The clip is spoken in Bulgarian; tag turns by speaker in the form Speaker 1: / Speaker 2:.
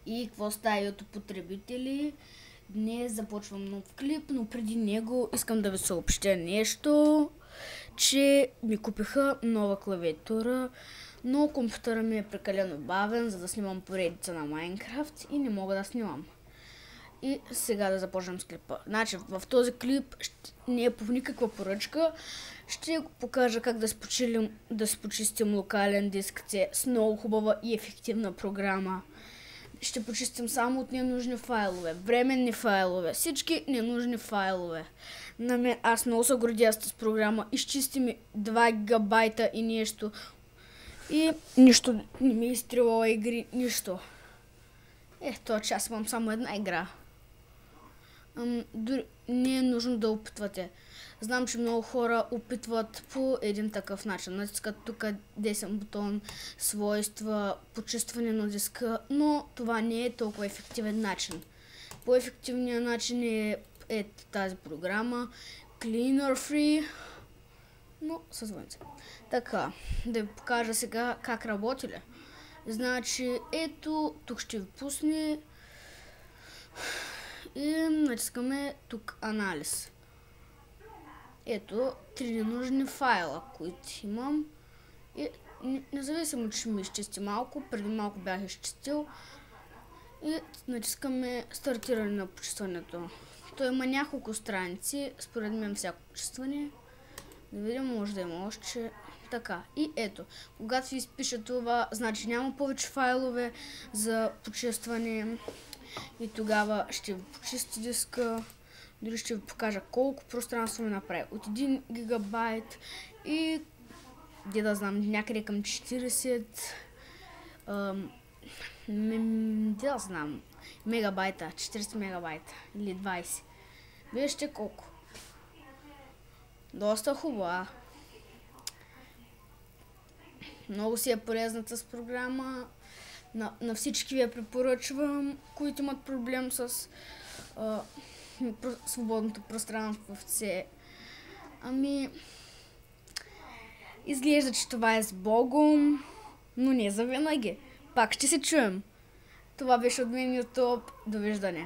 Speaker 1: И какво става, YouTube потребители? Днес започвам нов клип, но преди него искам да ви съобщя нещо, че ми купиха нова клавиатура, но компютъра ми е прекалено бавен, за да снимам поредица на Майнкрафт и не мога да снимам. И сега да започнем с клипа. Значи в този клип не е по никаква поръчка. Ще го покажа как да си почистим локален диск C с много хубава и ефективна програма. Ще почистим само от ненужни файлове, временни файлове, всички ненужни файлове. Аз много се гордя с тази програма. Изчисти ми 2 гигабайта и нещо. И нищо не ми изстрелва игри, нищо. Този час имам само една игра. Дори не е нужно да опитвате. Знам, че много хора опитват по един такъв начин. Натискат тук десен бутон, свойства, почистване на диска, но това не е толкова ефективен начин. По-ефективният начин е тази програма Cleaner Free, но със звънце. Така, да ви покажа сега как работи ли. Значи, ето, тук ще ви пусне и натискаме тук анализ. Ето 3 ненужни файла, които имам. И независимо, че ми изчисти малко, преди малко бях изчистил. И натискаме стартиране на почистването. Той има няколко страници, според мен всяко почистване. Да видим, може да има още. Така, и ето, когато ви изпише това, значи няма повече файлове за почистване. И тогава ще ви почисти диска. Дори ще ви покажа колко пространство ми направи. От 1 гигабайт и да знам, някъде към 40 да знам, мегабайта, 40 мегабайта или 20. Вижте колко. Доста хубава. Много си е полезна с програма. На всички ви я препоръчвам, които имат проблем с свободното пространство в C. Изглежда, че това е с Богом, но не завинаги. Пак ще се чуем. Това беше от мен YouTube. Довиждане.